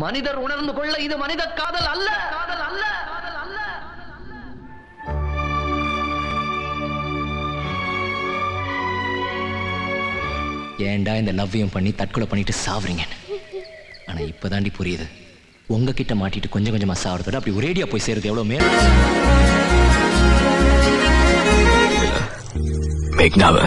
மனிதர் உணர்ந்து கொள்ள இது மனித காதல் அல்ல, காதல் அல்ல. ஏன்டா இந்த லவ்வையும் பண்ணி தற்கொலை பண்ணிட்டு சாவுறீங்க? ஆனா இப்பதாண்டி புரியுது, உங்ககிட்ட மாட்டிட்டு கொஞ்சம் கொஞ்சமா சாவுறதோட அப்படி ஒரேடியா போய் சேருது எவ்வளவு மேல. மேக்னாவை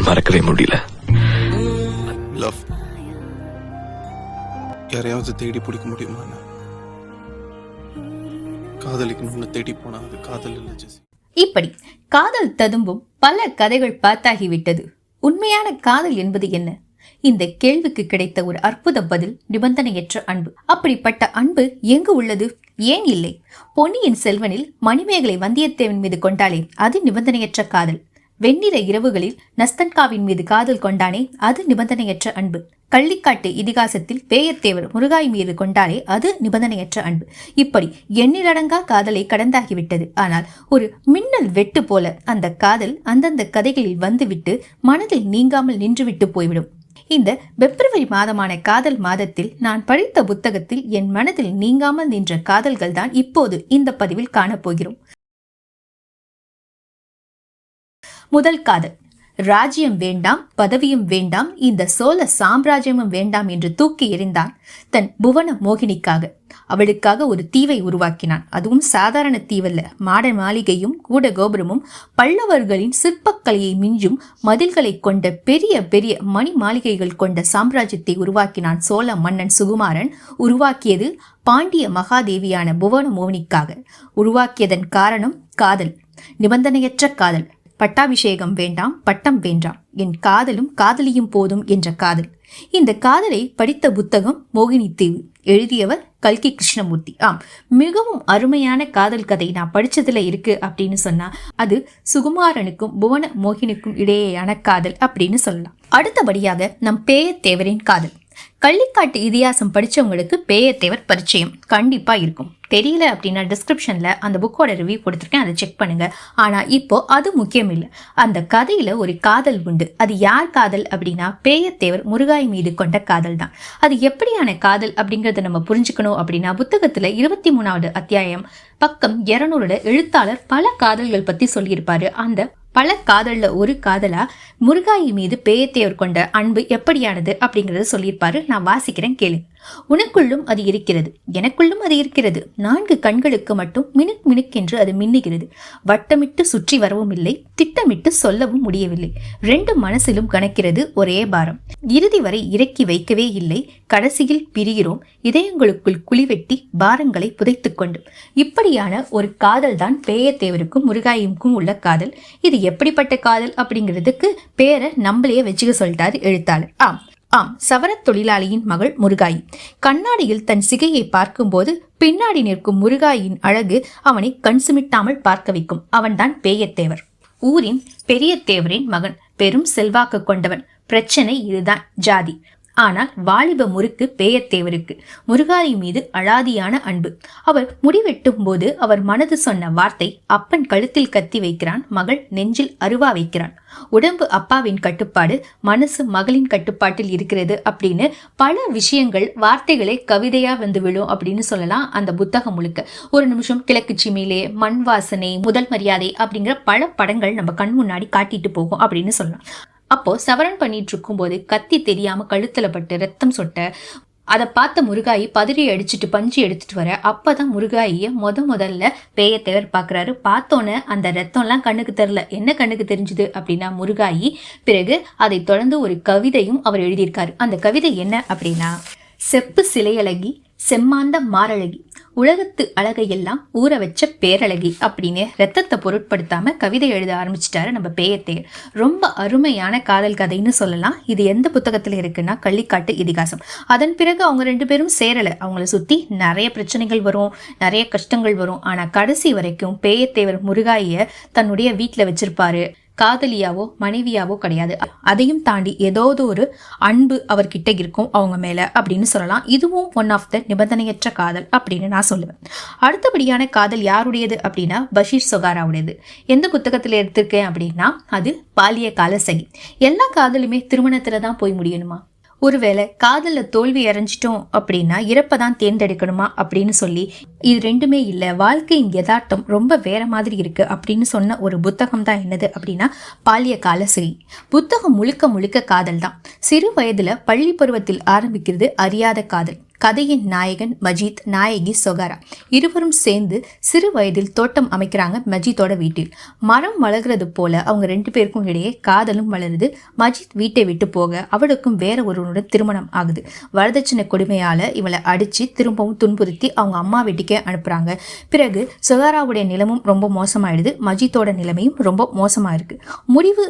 மறக்கவே முடியல. லவ் யாரையாவது தேடி பிடிக்க முடியுமா? காதலிக்கணும்னு தேடி போனா அது காதல் இல்லை ஜெசி. இப்படி காதல் ததும்பும் பல கதைகள் பார்த்தாகிவிட்டது. உண்மையான காதல் என்பது என்ன? இந்த கேள்விக்கு கிடைத்த ஒரு அற்புத பதில் நிபந்தனையற்ற அன்பு. அப்படிப்பட்ட அன்பு எங்கு உள்ளது? ஏன் இல்லை? பொன்னியின் செல்வனில் மணிமேகலை வந்தியத்தேவன் மீது கொண்டாலே அது நிபந்தனையற்ற காதல். வெண்ணிற இரவுகளில் நஸ்தன்காவின் மீது காதல் கொண்டானே அது நிபந்தனையற்ற அன்பு. கள்ளிக்காட்டு இதிகாசத்தில் பேயத்தேவர் முருகாய் மீது கொண்டாலே அது நிபந்தனையற்ற அன்பு. இப்படி எண்ணிலடங்கா காதலை கடந்தாகிவிட்டது. ஆனால் ஒரு மின்னல் வெட்டு போல அந்த காதல் அந்தந்த கதைகளில் வந்துவிட்டு மனதில் நீங்காமல் நின்றுவிட்டு போய்விடும். இந்த பிப்ரவரி மாதமான காதல் மாதத்தில் நான் படித்த புத்தகத்தில் என் மனதில் நீங்காமல் நின்ற காதல்கள் தான் இப்போது இந்த பதிவில் காணப்போகிறோம். முதல் காதல். ராஜ்யம் வேண்டாம், பதவியும் வேண்டாம், இந்த சோழ சாம்ராஜ்யமும் வேண்டாம் என்று தூக்கி எறிந்தான் தன் புவன மோகினிக்காக. அவளுக்காக ஒரு தீவை உருவாக்கினான். அதுவும் சாதாரண தீவல்ல, மாட மாளிகையும் கூட கோபுரமும் பல்லவர்களின் சிற்பக்கலையை மிஞ்சும் மதில்களை கொண்ட பெரிய பெரிய மணி மாளிகைகள் கொண்ட சாம்ராஜ்யத்தை உருவாக்கினான் சோழ மன்னன் சுகுமாரன். உருவாக்கியது பாண்டிய மகாதேவியான புவன மோகினிக்காக. உருவாக்கியதன் காரணம் காதல், நிபந்தனையற்ற காதல். பட்டாபிஷேகம் வேண்டாம், பட்டம் வேண்டாம், என் காதலும் காதலியும் போதும் என்ற காதல். இந்த காதலை படித்த புத்தகம் மோகினி தீவு. எழுதியவர் கல்கி கிருஷ்ணமூர்த்தி. மிகவும் அருமையான காதல் கதை நான் படிச்சதுல இருக்கு அப்படின்னு சொன்னா அது சுகுமாரனுக்கும் புவன மோகினிக்கும் இடையேயான காதல் அப்படின்னு சொல்லலாம். அடுத்தபடியாக நம் பேயத்தேவரின் காதல். கள்ளிக்காட்டு இதிகாசம் படிச்சவங்களுக்கு பேயத்தேவர் பரிச்சயம் கண்டிப்பா இருக்கும். தெரியல அப்படின்னா டிஸ்கிரிப்ஷன்ல அந்த புக்கோட ரிவ்யூ கொடுத்துருக்கேன், அதை செக் பண்ணுங்க. ஆனா இப்போ அது முக்கியம் இல்லை. அந்த கதையில ஒரு காதல் உண்டு. அது யார் காதல் அப்படின்னா பேயத்தேவர் முருகாய் மீது கொண்ட காதல் தான். அது எப்படியான காதல் அப்படிங்கறத நம்ம புரிஞ்சுக்கணும் அப்படின்னா புத்தகத்துல 23வது அத்தியாயம் பக்கம் 200 எழுத்தாளர் பல காதல்கள் பத்தி சொல்லியிருப்பாரு. அந்த பல காதல்ல ஒரு காதலா முருகாயி மீது பேயத்தேவர் கொண்ட அன்பு எப்படியானது அப்படிங்கறத சொல்லியிருப்பாரு. நான் வாசிக்கிறேன், கேளு. உனக்குள்ளும் அது இருக்கிறது, எனக்குள்ளும் அது இருக்கிறது. 4 கண்களுக்கு மட்டும் மினுக் மினுக் என்று அது மின்னுகிறது. வட்டமிட்டு சுற்றி வரவும் இல்லை, திட்டமிட்டு சொல்லவும் முடியவில்லை. 2 மனசிலும் கணக்கிறது ஒரே பாரம். இறுதி வரை இறக்கி வைக்கவே இல்லை. கடைசியில் பிரிகிறோம் இதயங்களுக்குள் குழிவெட்டி பாரங்களை புதைத்துக் கொண்டு. இப்படியான ஒரு காதல் தான் பேயத்தேவருக்கும் முருகாயுக்கும் உள்ள காதல். இது எப்படிப்பட்ட காதல் அப்படிங்கிறதுக்கு பேரை நம்மளையே வச்சுக்க சொல்லிட்டாரு எழுத்தாளர். சவரத் தொழிலாளியின் மகள் முருகாயி. கண்ணாடியில் தன் சிகையை பார்க்கும்போது பின்னாடி நிற்கும் முருகாயின் அழகு அவனை கண் சிமிட்டாமல் பார்க்க வைக்கும். அவன்தான் பேயத்தேவர். ஊரின் பெரிய தேவரின் மகன், பெரும் செல்வாக்கு கொண்டவன். பிரச்சனை இதுதான், ஜாதி. ஆனால் வாலிப முறுக்கு பேயத்தேவருக்கு முருகாயி மீது அலாதியான அன்பு. அவர் முடிவெட்டும் போது அவர் மனது சொன்ன வார்த்தை, அப்பன் கழுத்தில் கத்தி வைக்கிறான், மகள் நெஞ்சில் அருவா வைக்கிறான். உடம்பு அப்பாவின் கட்டுப்பாடு, மனசு மகளின் கட்டுப்பாட்டில் இருக்கிறது அப்படின்னு பல விஷயங்கள் வார்த்தைகளை கவிதையா வந்து விழும் அப்படின்னு சொல்லலாம். அந்த புத்தகம் முழுக்க ஒரு நிமிஷம், கிழக்கு சிமிலே, மண் வாசனை, முதல் மரியாதை அப்படிங்கிற பல படங்கள் நம்ம கண் முன்னாடி காட்டிட்டு போகும் அப்படின்னு சொல்லலாம். அப்போ சவரன் பண்ணிட்டு இருக்கும் போது கத்தி தெரியாம கழுத்துல பட்டு ரத்தம் சொட்ட அதை பார்த்த முருகாயி பதறி அடிச்சுட்டு பஞ்சு எடுத்துட்டு வர. அப்பதான் முருகாயிய முதல்ல பேயத்தேவர் பாக்குறாரு. பார்த்தோன்னே அந்த ரத்தம்லாம் கண்ணுக்கு தெரியல. என்ன கண்ணுக்கு தெரிஞ்சுது அப்படின்னா முருகாயி. பிறகு அதை தொடர்ந்து ஒரு கவிதையும் அவர் எழுதியிருக்காரு. அந்த கவிதை என்ன அப்படின்னா, செப்பு சிலையழகி, செம்மாந்த மாரழகி, உலகத்து அழகையெல்லாம் ஊற வச்ச பேரழகி அப்படின்னு ரத்தத்தை பொருட்படுத்தாம கவிதை எழுத ஆரம்பிச்சிட்டாரு நம்ம பேயத்தேவர். ரொம்ப அருமையான காதல் கதைன்னு சொல்லலாம். இது எந்த புத்தகத்துல இருக்குன்னா கள்ளிக்காட்டு இதிகாசம். அதன் பிறகு அவங்க 2 பேரும் சேரல. அவங்கள சுத்தி நிறைய பிரச்சனைகள் வரும், நிறைய கஷ்டங்கள் வரும். ஆனா கடைசி வரைக்கும் பேயத்தேவர் முருகாய தன்னுடைய வீட்டுல வச்சிருப்பாரு. காதலியாவோ மனைவியாவோ கிடையாது. அதையும் தாண்டி ஏதாவது ஒரு அன்பு அவர்கிட்ட இருக்கும் அவங்க மேல அப்படின்னு சொல்லலாம். இதுவும் ஒன் ஆஃப் த நிபந்தனையற்ற காதல் அப்படின்னு நான் சொல்லுவேன். அடுத்தபடியான காதல் யாருடையது அப்படின்னா பஷீர் சொகாராவுடையது. எந்த புத்தகத்துல எடுத்திருக்கேன் அப்படின்னா அது பாலிய கால சகி. எல்லா காதலுமே திருமணத்துல தான் போய் முடியணுமா? ஒருவேளை காதல்ல தோல்வி அடைஞ்சிட்டோம் அப்படின்னா இறப்பதான் தேர்ந்தெடுக்கணுமா அப்படின்னு சொல்லி, இது ரெண்டுமே இல்லை, வாழ்க்கையின் யதார்த்தம் ரொம்ப வேற மாதிரி இருக்கு அப்படின்னு சொன்ன ஒரு புத்தகம் தான் என்னது அப்படின்னா பால்ய கால சிறை. புத்தகம் முழுக்க முழுக்க காதல் தான். சிறு வயதுல பள்ளி பருவத்தில் ஆரம்பிக்கிறது அறியாத காதல். கதையின் நாயகன் மஜீத், நாயகி சொகாரா இருவரும் சேர்ந்து சிறு வயதில் தோட்டம் அமைக்கிறாங்க மஜீத்தோட வீட்டில். மரம் வளர்கிறது போல அவங்க 2 பேருக்கும் இடையே காதலும் வளருது. மஜீத் வீட்டை விட்டு போக அவளுக்கும் வேற ஒருவனுடன் திருமணம் ஆகுது. வரதட்சணை கொடுமையால இவளை அடிச்சு திரும்பவும் துன்புறுத்தி அவங்க அம்மா வீட்டுக்கே அனுப்புறாங்க. பிறகு சொகாராவுடைய நிலமும் ரொம்ப மோசமாயிடுது. மஜீத்தோட நிலைமையும் ரொம்ப மோசமா இருக்கு. முடிவு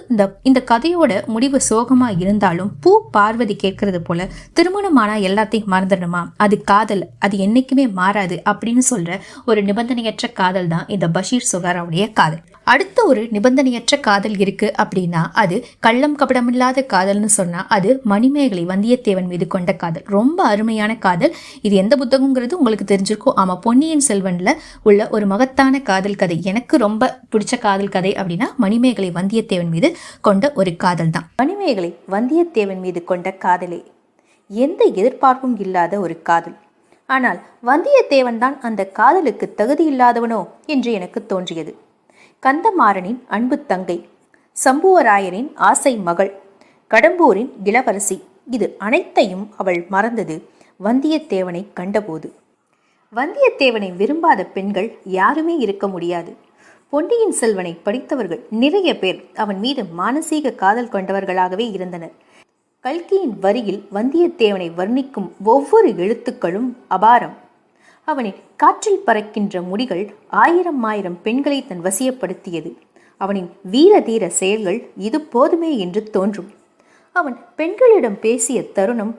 இந்த கதையோட முடிவு சோகமா இருந்தாலும் பூ பார்வதி கேட்கறது போல திருமணமானா எல்லாத்தையும் மறந்துடணுமா, அது காதல், அது என்னைக்குமே மாறாது அப்படின்னு சொல்ற ஒரு நிபந்தனையற்ற காதல் தான் இந்த பஷீர் சொகாராவுடைய காதல். அடுத்த ஒரு நிபந்தனையற்ற காதல் இருக்கு அப்படின்னா அது கள்ளம் கபடமில்லாத காதல்னு சொன்னா அது மணிமேகலை வந்தியத்தேவன் மீது கொண்ட காதல். ரொம்ப அருமையான காதல். இது எந்த புத்தகங்கிறது உங்களுக்கு தெரிஞ்சிருக்கும். ஆமா, பொன்னியின் செல்வன்ல உள்ள ஒரு மகத்தான காதல் கதை. எனக்கு ரொம்ப பிடிச்ச காதல் கதை அப்படின்னா மணிமேகலை வந்தியத்தேவன் மீது கொண்ட ஒரு காதல் தான். மணிமேகலை வந்தியத்தேவன் மீது கொண்ட காதலே எந்த எதிர்பார்ப்பும் இல்லாத ஒரு காதல். ஆனால் வந்தியத்தேவன் தான் அந்த காதலுக்கு தகுதியில்லாதவனோ என்று எனக்கு தோன்றியது. கந்தமாறனின் அன்பு தங்கை, சம்புவராயரின் ஆசை மகள், கடம்பூரின் இளவரசி, இது அனைத்தையும் அவள் மறந்தது வந்தியத்தேவனை கண்டபோது. வந்தியத்தேவனை விரும்பாத பெண்கள் யாருமே இருக்க முடியாது. பொன்னியின் செல்வனை படித்தவர்கள் நிறைய பேர் அவன் மீது மானசீக காதல் கொண்டவர்களாகவே இருந்தனர். கல்கியின் வரியில் வந்தியத்தேவனை வர்ணிக்கும் ஒவ்வொரு எழுத்துக்களும் அபாரம். அவனின் காற்றில் பறக்கின்ற முடிகள் 1000 பெண்களை தன் வசியப்படுத்தியது. அவனின் வீர தீர செயல்கள் இது போதுமே என்று தோன்றும். அவன் பெண்களிடம் பேசிய தருணம்,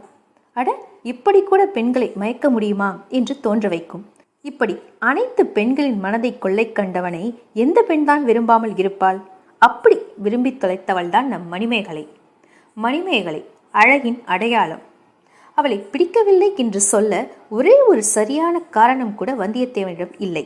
அட இப்படி கூட பெண்களை மயக்க முடியுமா என்று தோன்ற வைக்கும். இப்படி அனைத்து பெண்களின் மனதை கொள்ளை கண்டவனை எந்த பெண்தான் விரும்பாமல் இருப்பாள்? அப்படி விரும்பி தொலைத்தவள் தான் நம் மணிமேகலை. மணிமேகலை அழகின் அடையாளம். அவளை பிடிக்கவில்லை என்று சொல்ல ஒரே ஒரு சரியான காரணம் கூட வந்தியத்தேவனிடம் இல்லை.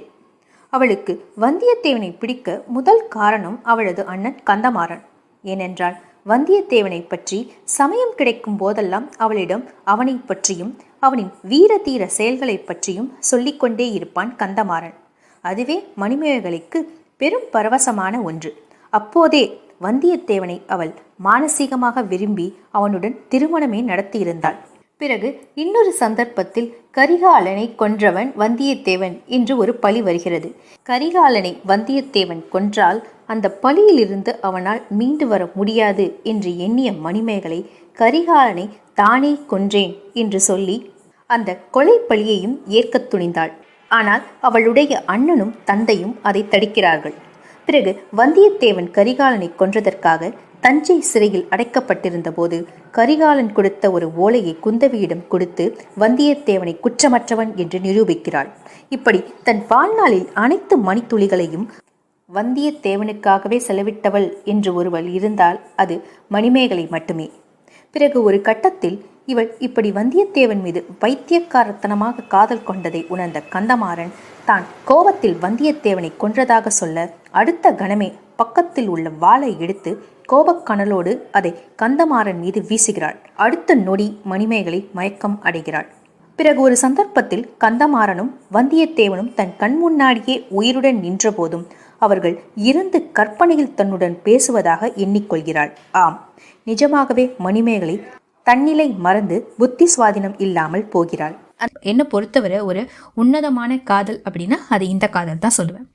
அவளுக்கு வந்தியத்தேவனை பிடிக்க முதல் காரணம் அவளது அண்ணன் கந்தமாறன். ஏனென்றால் வந்தியத்தேவனை பற்றி சமயம் கிடைக்கும் போதெல்லாம் அவளிடம் அவனை பற்றியும் அவனின் வீர தீர செயல்களை பற்றியும் சொல்லிக்கொண்டே இருப்பான் கந்தமாறன். அதுவே மணிமேகலைக்கு பெரும் பரவசமான ஒன்று. அப்போதே வந்தியத்தேவனை அவள் மானசீகமாக விரும்பி அவனுடன் திருமணமே நடத்தியிருந்தாள். பிறகு இன்னொரு சந்தர்ப்பத்தில் கரிகாலனை கொன்றவன் வந்தியத்தேவன் என்று ஒரு பழி வருகிறது. கரிகாலனை வந்தியத்தேவன் கொன்றால் அந்த பழியிலிருந்து அவனால் மீண்டு வர முடியாது என்று எண்ணிய மணிமேகலை கரிகாலனை தானே கொன்றேன் என்று சொல்லி அந்த கொலை பழியையும் ஏற்க துணிந்தாள். ஆனால் அவளுடைய அண்ணனும் தந்தையும் அதை தடுக்கிறார்கள். பிறகு வந்தியத்தேவன் கரிகாலனை கொன்றதற்காக தஞ்சை சிறையில் அடைக்கப்பட்டிருந்த போது கரிகாலன் கொடுத்த ஒரு ஓலையை குந்தவியிடம் கொடுத்து வந்தியத்தேவனை குற்றமற்றவன் என்று நிரூபிக்கிறாள். இப்படி தன் வாழ்நாளில் அனைத்து மணித்துளிகளையும் வந்தியத்தேவனுக்காகவே செலவிட்டவள் என்று ஒருவள் இருந்தால் அது மணிமேகலை மட்டுமே. பிறகு ஒரு கட்டத்தில் இவள் இப்படி வந்தியத்தேவன் மீது பைத்தியக்காரத்தனமாக காதல் கொண்டதை உணர்ந்த கந்தமாறன் தான் கோபத்தில் வந்தியத்தேவனை கொன்றதாக சொல்ல அடுத்த கணமே பக்கத்தில் உள்ள வாளை எடுத்து கோபக்கனலோடு அதை கந்தமாறன் மீது வீசுகிறாள். அடுத்த நொடி மணிமேகலை மயக்கம் அடைகிறாள். பிறகு ஒரு சந்தர்ப்பத்தில் கந்தமாறனும் வந்தியத்தேவனும் தன் கண் முன்னாடியே உயிருடன் நின்ற போதும் அவர்கள் இருந்து கற்பனையில் தன்னுடன் பேசுவதாக எண்ணிக்கொள்கிறாள். ஆம், நிஜமாகவே மணிமேகலை தன்னிலை மறந்து புத்தி சுவாதீனம் இல்லாமல் போகிறாள். என்னை பொறுத்தவரை ஒரு உன்னதமான காதல் அப்படின்னா அது இந்த காதல் தான் சொல்லுவேன்.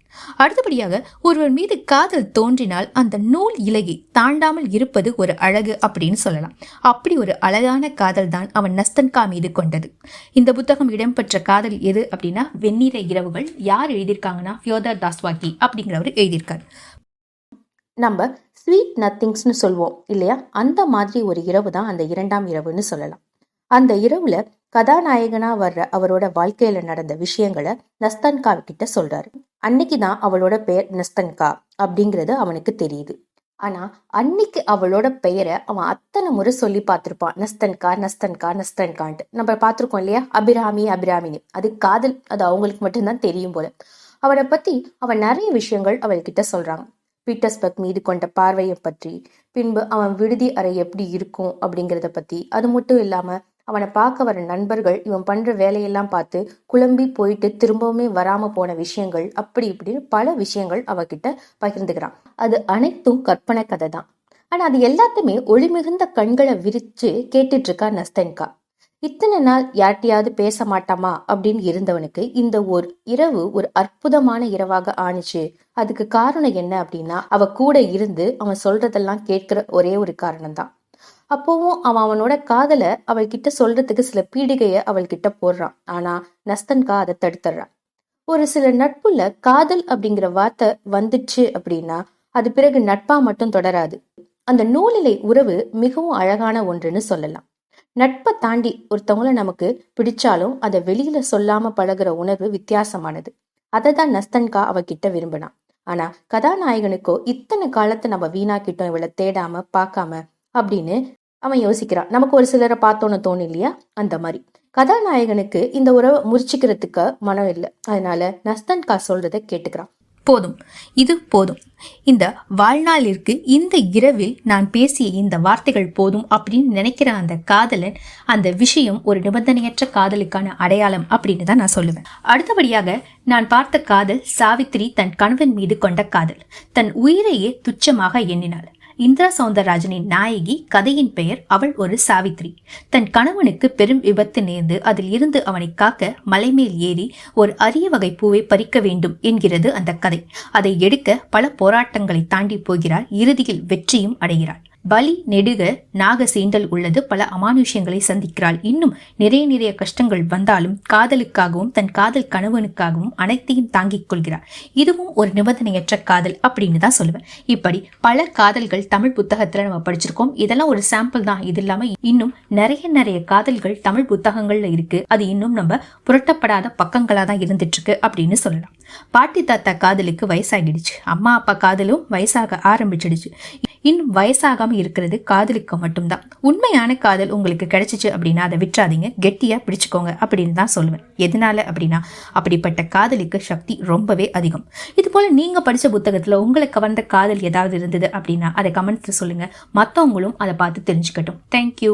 அடுத்தபடியாக ஒருவர் மீது காதல் தோன்றினால் அந்த நூல் இலையை தாண்டாமல் இருப்பது ஒரு அழகு அப்படின்னு சொல்லலாம். அப்படி ஒரு அழகான காதல் தான் அவன் நஸ்தன்கா மீது கொண்டது. இந்த புத்தகம் இடம்பெற்ற காதல் எது அப்படின்னா வெண்ணிற இரவுகள். யார் எழுதியிருக்காங்கன்னா ஃபியோதர் தாஸ்வாக்கி அப்படிங்கிறவர் எழுதியிருக்கார். நம்ம ஸ்வீட் நத்திங்ஸ்னு சொல்வோம் இல்லையா, அந்த மாதிரி ஒரு இரவு தான் அந்த 2ஆம் இரவுன்னு சொல்லலாம். அந்த இரவுல கதாநாயகனா வர்ற அவரோட வாழ்க்கையில நடந்த விஷயங்களை நஸ்தன்கா கிட்ட சொல்றாரு. அன்னைக்கு தான் அவளோட பெயர் நஸ்தன்கா அப்படிங்கிறது அவனுக்கு தெரியுது. ஆனா அன்னைக்கு அவளோட பெயரை அவன் அத்தனை முறை சொல்லி பார்த்திருப்பான், நஸ்தன்கா நஸ்தன்கா நஸ்தன்கான்ட்டு. நம்ம பார்த்திருக்கோம் இல்லையா, அபிராமி அபிராமின்னு. அது காதல், அது அவங்களுக்கு மட்டும்தான் தெரியும் போல. அவளை பத்தி அவன் நிறைய விஷயங்கள் அவள்கிட்ட சொல்றாங்க. பீட்டர்ஸ்பர்க் மீது கொண்ட பார்வையை பற்றி, பின்பு அவன் விடுதி அறை எப்படி இருக்கும் அப்படிங்கிறத பத்தி, அது மட்டும் இல்லாம அவனை பார்க்க வர நண்பர்கள் இவன் பண்ற வேலையெல்லாம் பார்த்து குழம்பி போயிட்டு திரும்பவுமே வராம போன விஷயங்கள், அப்படி இப்படின்னு பல விஷயங்கள் அவகிட்ட பகிர்ந்துக்கிறான். அது அனைத்தும் கற்பனை கதை தான். ஆனா அது எல்லாத்தையுமே ஒளி மிகுந்த கண்களை விரிச்சு கேட்டுட்டு இருக்கா நஸ்தன்கா. இத்தனை நாள் யார்ட்டையாவது பேச மாட்டாமா அப்படின்னு இருந்தவனுக்கு இந்த ஒரு இரவு ஒரு அற்புதமான இரவாக ஆணிச்சு. அதுக்கு காரணம் என்ன அப்படின்னா, அவ கூட இருந்து அவன் சொல்றதெல்லாம் கேட்கிற ஒரே ஒரு காரணம் தான். அப்போவும் அவனோட காதலை அவள்கிட்ட சொல்றதுக்கு சில பீடிகைய அவள்கிட்ட போடுறான். ஆனா நஸ்தன்கா அதை தடுத்துறான். ஒரு சில நட்புல காதல் அப்படிங்கிற வார்த்தை வந்துச்சு அப்படின்னா அது பிறகு நட்பா மட்டும் தொடராது. அந்த நூலிலை உறவு மிகவும் அழகான ஒன்றுன்னு சொல்லலாம். நட்பை தாண்டி ஒருத்தவங்கள நமக்கு பிடிச்சாலும் அதை வெளியில சொல்லாம பழகுற உணர்வு வித்தியாசமானது. அதை தான் நஸ்தன்கா அவகிட்ட விரும்பினான். ஆனா கதாநாயகனுக்கோ இத்தனை காலத்தை நம்ம வீணாக்கிட்டோம் இவளை தேடாம பார்க்காம அப்படின்னு அவன் யோசிக்கிறான். நமக்கு ஒரு சிலரை பார்த்தோன்னு தோணும் இல்லையா, அந்த மாதிரி கதாநாயகனுக்கு இந்த உறவை முறிச்சுக்கிறதுக்கு மனம் இல்லை. அதனால நஸ்தன்கா சொல்றதை கேட்டுக்கிறான். போதும், இது போதும். இந்த வாழ்நாளிற்கு இந்த இரவில் நான் பேசிய இந்த வார்த்தைகள் போதும் அப்படின்னு நினைக்கிற அந்த காதலன், அந்த விஷயம் ஒரு நிபந்தனையற்ற காதலுக்கான அடையாளம் அப்படின்னு தான் நான் சொல்லுவேன். அடுத்தபடியாக நான் பார்த்த காதல் சாவித்திரி தன் கணவன் மீது கொண்ட காதல். தன் உயிரையே துச்சமாக எண்ணினாள். இந்திரா சௌந்தரராஜனின் நாயகி. கதையின் பெயர் அவள் ஒரு சாவித்திரி. தன் கணவனுக்கு பெரும் விபத்து நேர்ந்து அதில் இருந்து அவனை காக்க மலைமேல் ஏறி ஒரு அரிய வகை பூவை பறிக்க வேண்டும் என்கிறது அந்த கதை. அதை எடுக்க பல போராட்டங்களை தாண்டி போகிறாள். இறுதியில் வெற்றியும் அடைகிறாள். பலி நெடுக நாக சீண்டல் உள்ளது. பல அமானுஷ்யங்களை சந்திக்கிறாள். இன்னும் நிறைய கஷ்டங்கள் வந்தாலும் காதலுக்காகவும் தன் காதல் கணவனுக்காகவும் அனைத்தையும் தாங்கிக் கொள்கிறாள். இதுவும் ஒரு நிபந்தனையற்ற காதல் அப்படின்னு தான் சொல்லுவேன். இப்படி பல காதல்கள் தமிழ் புத்தகத்துல நம்ம படிச்சிருக்கோம். இதெல்லாம் ஒரு சாம்பிள் தான். இது இல்லாம இன்னும் நிறைய காதல்கள் தமிழ் புத்தகங்கள்ல இருக்கு. அது இன்னும் நம்ம புரட்டப்படாத பக்கங்களா தான் இருந்துட்டு இருக்கு அப்படின்னு சொல்லலாம். பாட்டி தாத்தா காதலுக்கு வயசாகிடுச்சு. அம்மா அப்பா காதலும் வயசாக ஆரம்பிச்சிடுச்சு. இன்னும் வயசாகாம இருக்கிறது காதலுக்கு மட்டும்தான். உண்மையான காதல் உங்களுக்கு கிடைச்சிச்சு அப்படின்னா அதை விட்டுறாதீங்க, கெட்டியா பிடிச்சுக்கோங்க அப்படின்னு தான் சொல்லுவேன். எதனால அப்படின்னா அப்படிப்பட்ட காதலுக்கு சக்தி ரொம்பவே அதிகம். இது போல நீங்க படிச்ச புத்தகத்துல உங்களுக்கு கவர்ந்த காதல் ஏதாவது இருந்தது அப்படின்னா அதை கமெண்ட்ஸ்ல சொல்லுங்க. மற்றவங்களும் அதை பார்த்து தெரிஞ்சுக்கட்டும். தேங்க்யூ.